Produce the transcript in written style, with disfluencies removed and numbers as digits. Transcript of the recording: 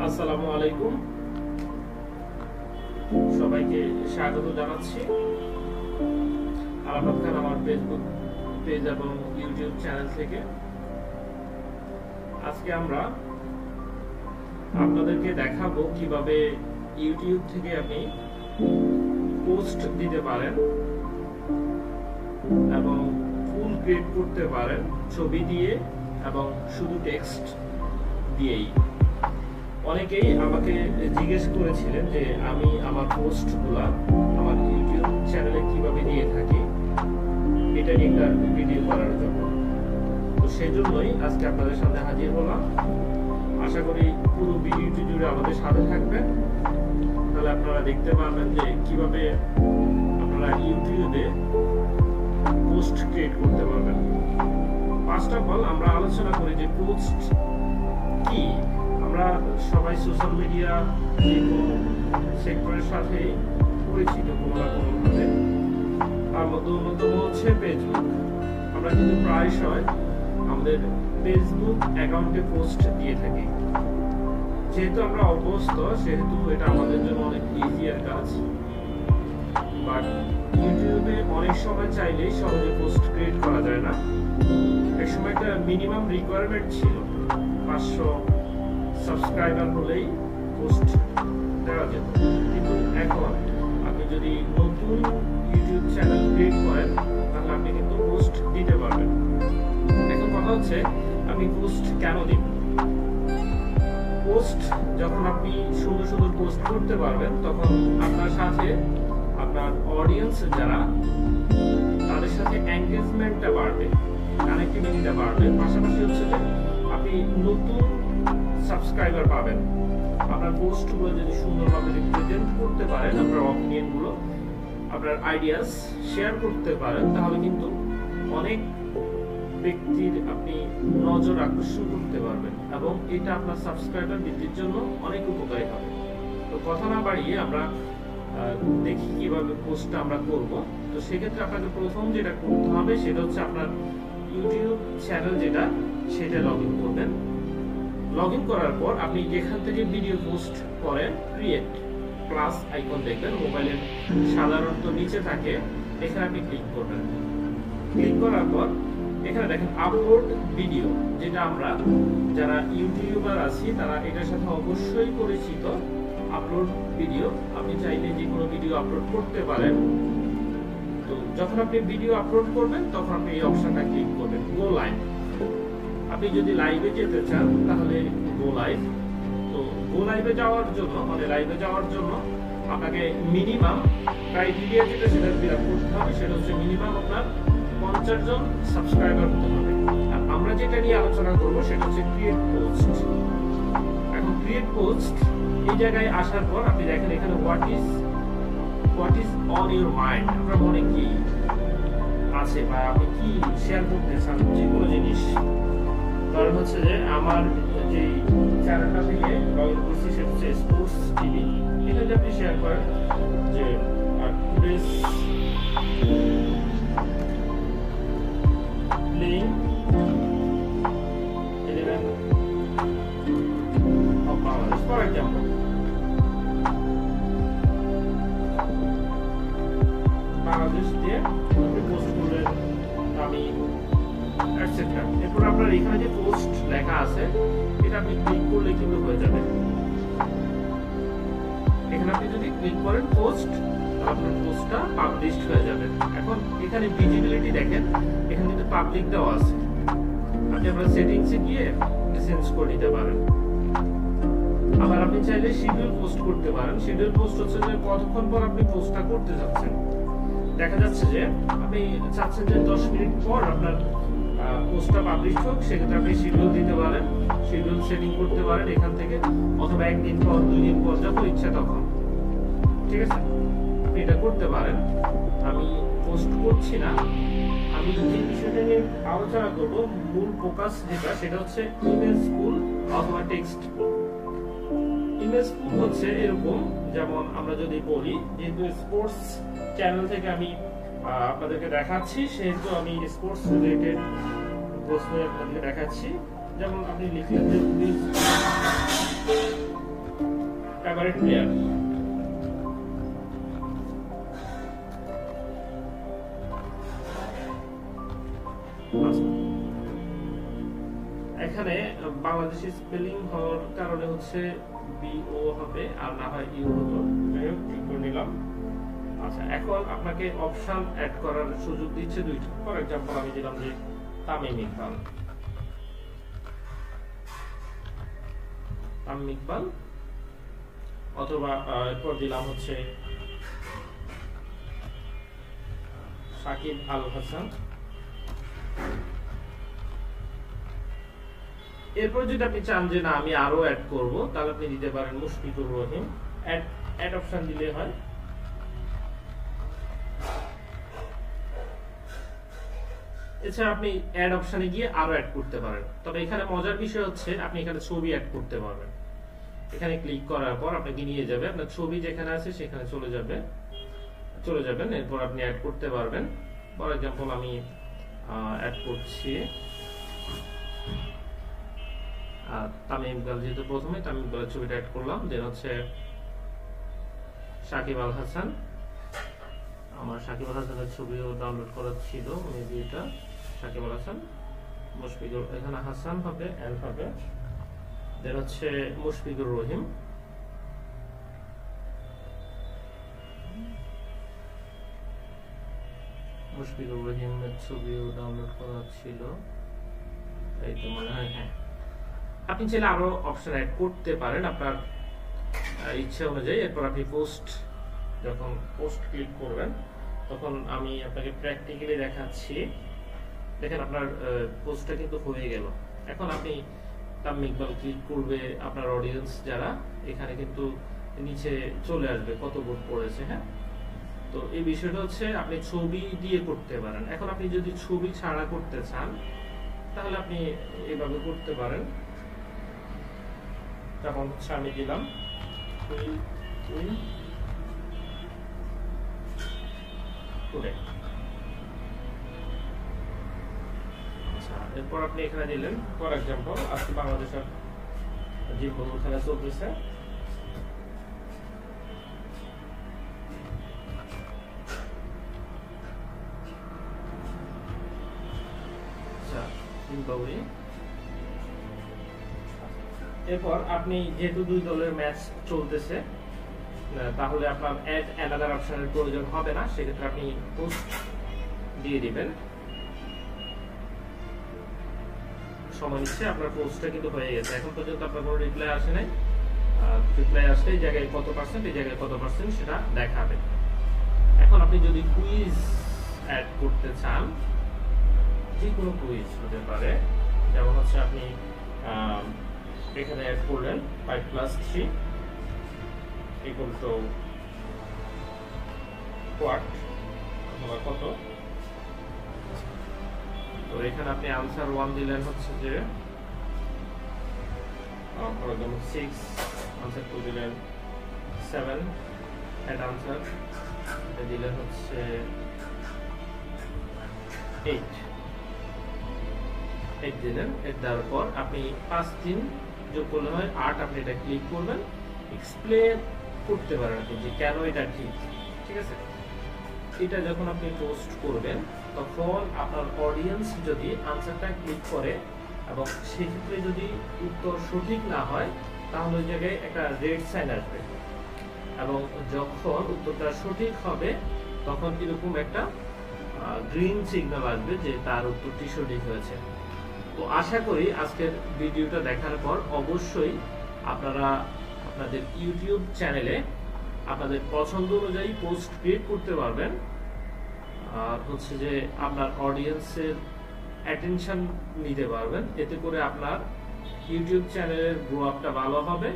আসসালামু আলাইকুম, সবাইকে স্বাগত জানাচ্ছি আরাফাত খান আমার ফেসবুক পেজ এবং ইউটিউব চ্যানেল থেকে। আজকে আমরা আপনাদেরকে দেখাবো কিভাবে ইউটিউব থেকে আপনি পোস্ট দিতে পারেন এবং ফুল ক্রিয়েট করতে পারেন ছবি দিয়ে এবং শুধু টেক্সট দিয়েই। অনেকেই আমাকে জিজ্ঞেস করেছিলেন যে আমি আমার পোস্টগুলা আমার ইউটিউব চ্যানেলে কিভাবে দিয়ে থাকি, এটা নিয়ে একটা ভিডিও করার জন্য। তো সেই জন্যই আজকে আপনাদের সামনে হাজির হলাম। আশা করি পুরো ভিডিওটি জুড়ে আমাদের সাথে থাকবেন, তাহলে আপনারা দেখতে পারবেন যে কিভাবে আপনারা ইউটিউবে পোস্ট ক্রিয়েট করতে পারবেন। ফার্স্ট অফ অল আমরা আলোচনা করি যে পোস্ট কি। আমরা সবাই সোশ্যাল মিডিয়া যে কোনো সেক্টরের সাথে পরিচিত কোনো না কোনোভাবে। তার মধ্যে অন্যতম হচ্ছে ফেসবুক। আমরা কিন্তু প্রায়শই আমাদের ফেসবুক অ্যাকাউন্টে পোস্ট দিয়ে থাকি। যেহেতু আমরা অভ্যস্ত, সেহেতু এটা আমাদের জন্য অনেক ইজিয়ার কাজ। বাট ইউটিউবে অনেক সময় চাইলেই সহজে পোস্ট ক্রিয়েট করা যায় না। এক সময় একটা মিনিমাম রিকোয়ারমেন্ট ছিল, 500 সাবস্ক্রাইবার হলেই পোস্ট দেওয়া যেত। কিন্তু এখন আপনি যদি নতুন ইউটিউব চ্যানেল ক্রিয়েট করেন, তাহলে আপনি কিন্তু পোস্ট দিতে পারবেন। এখন কথা হচ্ছে আপনি পোস্ট কেন দিবেন। পোস্ট যখন আপনি সুন্দর সুন্দর পোস্ট করতে পারবেন, তখন আপনার সাথে আপনার অডিয়েন্স যারা, তাদের সাথে এঙ্গেজমেন্টটা বাড়বে, কানেক্টিভিটিটা বাড়বে। পাশাপাশি হচ্ছে যে আপনি নতুন সাবস্ক্রাইবার পাবেন। আপনার পোস্টগুলো যদি সুন্দরভাবে রিপ্রেজেন্ট করতে পারেন, আপনার অপিনিয়নগুলো, আপনার আইডিয়াস শেয়ার করতে পারেন, তাহলে কিন্তু অনেক ব্যক্তির আপনি নজর আকর্ষণ করতে পারবেন এবং এটা আপনার সাবস্ক্রাইবার বৃদ্ধির জন্য অনেক উপকারী হবে। তো কথা না বাড়িয়ে আমরা দেখি কিভাবে পোস্টটা আমরা করব। তো সেক্ষেত্রে আপনাকে প্রথম যেটা করতে হবে সেটা হচ্ছে আপনার ইউটিউব চ্যানেল যেটা, সেটা লগ ইন করবেন। লগ ইন করার পর আপনি যেখান থেকে ভিডিও পোস্ট করেন, ক্রিয়েট প্লাস আইকন দেখবেন মোবাইলের সাধারণত নিচে থাকে, এখানে আপনি ক্লিক করবেন। ক্লিক করার পর এখানে দেখেন আপলোড ভিডিও, যেটা আমরা যারা ইউটিউবার আছি তারা এটার সাথে অবশ্যই পরিচিত। আপলোড ভিডিও, আপনি চাইলে যে কোনো ভিডিও আপলোড করতে পারেন। তো যখন আপনি ভিডিও আপলোড করবেন, তখন আপনি এই অপশনটা ক্লিক করবেন, গো লাইভ। আপনি যদি লাইভে যেতে চান তাহলে গো লাইভ। তো গো লাইভে যাওয়ার জন্য, মানে লাইভে যাওয়ার জন্য আপনাকে মিনিমাম ক্রাইটেরিয়া যেটা সেটা ফিল আপ করতে হবে। সেটা হচ্ছে মিনিমাম আপনার 50 জন সাবস্ক্রাইবার হতে হবে। আর আমরা যেটা নিয়ে আলোচনা করব সেটা হচ্ছে ক্রিয়েট পোস্ট। এখন ক্রিয়েট পোস্ট এই জায়গায় আসার পর আপনি দেখেন এখানে what is on your mind, আপনার মনে কি আছে বা আপনি কি শেয়ার করতে চান যে কোনো জিনিস। কারণ হচ্ছে যে আমার যে চ্যানেলটা থেকে লগ ইন করছি সেটা হচ্ছে স্পোর্টস টিভি। এটা যদি আপনি শেয়ার করেন যে today's playing 11 of Bangladesh, for example, Bangladesh দিয়ে পোস্ট করলেন আমি এটসেট্রা। এরপর আপনার এখানে যে পোস্ট লেখা আছে, এটা আপনি ক্লিক করলে কিন্তু হয়ে যাবে। এখানে আপনি যদি ক্লিক করেন পোস্ট, আপনার পোস্টটা পাবলিশড হয়ে যাবে। এখন এখানে ভিজিবিলিটি দেখেন, এখানে কিন্তু পাবলিক দেওয়া আছে। আপনি আপনার সেটিংসে গিয়ে চেঞ্জ করে নিতে পারেন। আবার আপনি চাইলে শিডিউল পোস্ট করতে পারেন। শিডিউল পোস্ট হচ্ছে যে কতক্ষণ পর আপনি পোস্টটা করতে যাচ্ছেন। দেখা যাচ্ছে যে আপনি চাচ্ছেন যে 10 মিনিট পর আপনার পোস্টটা পাবলিশ হোক, সেক্ষেত্রে আপনি শিডিউল দিতে পারেন, শিডিউল সেটিং করতে পারেন এখান থেকে, অথবা 1 দিন পর, 2 দিন পর, যখন ইচ্ছা তখন। ঠিক আছে, আপনি এটা করতে পারেন। আমি পোস্ট করছি না, আমি যে বিষয়টা নিয়ে আলোচনা করবো, মূল ফোকাস যেটা, সেটা হচ্ছে ইমেজ ফুল অথবা টেক্সট ফুল। ইমেজ ফুল হচ্ছে এরকম, যেমন আমরা যদি বলি, যেহেতু স্পোর্টস চ্যানেল থেকে আমি আপনাদেরকে দেখাচ্ছি, সেহেতু আমি স্পোর্টস রিলেটেড প্রশ্ন আপনাদেরকে দেখাচ্ছি। যেমন আপনি লিখলেন যে রাইট লেয়ার। এখানে বাংলাদেশি স্পেলিং হওয়ার কারণে হচ্ছে BO হবে, আর না হয় ইউ হতো। ক্লিক করে নিলাম। আচ্ছা, এখন আপনাকে অপশন অ্যাড করার সুযোগ দিচ্ছে দুইটা। ফর এক্সাম্পল আমি দিলাম যে তামিম ইকবাল, অথবা এরপর দিলাম হচ্ছে সাকিব আল হাসান। এরপর যদি আপনি চান যে না আমি আরো অ্যাড করব, তাহলে আপনি দিতে পারেন মুশফিকুর রহিম। অ্যাড অপশন দিলে হয়। এছাড়া আপনি অ্যাড অপশনে গিয়ে আরো অ্যাড করতে পারেন। তবে এখানে মজার বিষয় হচ্ছে আপনি এখানে ছবি অ্যাড করতে পারবেন। এখানে ক্লিক করার পর আপনাকে নিয়ে যাবে, আপনার ছবি যেখানে আছে সেখানে চলে যাবেন। এরপর আপনি অ্যাড করতে পারবেন। ফর এক্সাম্পল আমি অ্যাড করছি তামিম ইকবাল, যেহেতু প্রথমে তামিম ইকবালের ছবিটা অ্যাড করলাম। দেন হচ্ছে সাকিব আল হাসান, আমার সাকিব আল হাসানের ছবিও ডাউনলোড করা ছিল, মেবি এটা সাকিব আল হাসান। মুশফিকুর, এখানে হাসান হবে, এল হবে। দেন হচ্ছে মুশফিকুর রহিম, মুশফিকুর রহিমের ছবিও ডাউনলোড করা ছিল, এই তো মনে হয়। হ্যাঁ, আপনি চাইলে আরো অপশন অ্যাড করতে পারেন আপনার ইচ্ছা অনুযায়ী। এরপর আপনি যখন পোস্ট ক্লিক করবেন, তখন আমি আপনাকে প্র্যাকটিক্যালি দেখাচ্ছি। দেখেন আপনার পোস্টটা কিন্তু হয়ে গেল। এখন আপনি তামিম ইকবাল ক্লিক করবে, আপনার অডিয়েন্স যারা, এখানে কিন্তু নিচে চলে আসবে কত ভোট পড়েছে। হ্যাঁ, তো এই বিষয়টা হচ্ছে আপনি ছবি দিয়ে করতে পারেন। এখন আপনি যদি ছবি ছাড়া করতে চান, তাহলে আপনি এভাবে করতে পারেন। যেমন হচ্ছে আমি দিলাম আচ্ছা, এরপর আপনি এখানে দিলেন ফর এক্সাম্পল আজকে বাংলাদেশের যে খেলা চলতেছে, এরপর আপনি যেহেতু দুই দলের ম্যাচ চলতেছে, তাহলে আপনার অ্যাড অ্যানাদার অপশনের প্রয়োজন হবে না। সেক্ষেত্রে আপনি পোস্ট দিয়ে দিবেন। সময় নিচ্ছে, আপনার পোস্টটা কিন্তু হয়ে গেছে। এখন পর্যন্ত আপনার কোনো রিপ্লাই আসে নাই। রিপ্লাই আসলে এই জায়গায় কত পার্সেন্ট, এই জায়গায় কত পার্সেন্ট সেটা দেখাবে। এখন আপনি যদি কুইজ অ্যাড করতে চান, যে কোনো কুইজ হতে পারে, যেমন হচ্ছে আপনি এখানে অ্যাড করলেন 5+3 = what অথবা কত। তো এখানে আপনি আনসার 1 দিলেন হচ্ছে যে 6, আনসার 2 দিলেন 7, অ্যাড আনসার দিলেন হচ্ছে 8 দিলেন। এর দেওয়ার পর আপনি 5 দিন যোগ করলে হয় 8। আপনি এটা ক্লিক করবেন, এক্সপ্লেন করতে পারেন আপনি যে কেন এটা ঠিক আছে। এটা যখন আপনি পোস্ট করবেন, তখন আপনার অডিয়েন্স যদি আনসারটা ক্লিক করে এবং সেক্ষেত্রে যদি উত্তর সঠিক না হয়, তাহলে ওই জায়গায় একটা রেড সাইন আসবে, এবং যখন উত্তরটা সঠিক হবে তখন এরকম একটা গ্রিন সিগন্যাল আসবে যে তার উত্তরটি সঠিক হয়েছে। তো আশা করি আজকের ভিডিওটা দেখার পর অবশ্যই আপনারা আপনাদের ইউটিউব চ্যানেলে আপনাদের পছন্দ অনুযায়ী পোস্ট ক্রিয়েট করতে পারবেন। আর হচ্ছে যে আপনার অডিয়েন্সের অ্যাটেনশন নিতে পারবেন। এতে করে আপনার ইউটিউব চ্যানেলের গ্রো আপটা ভালো হবে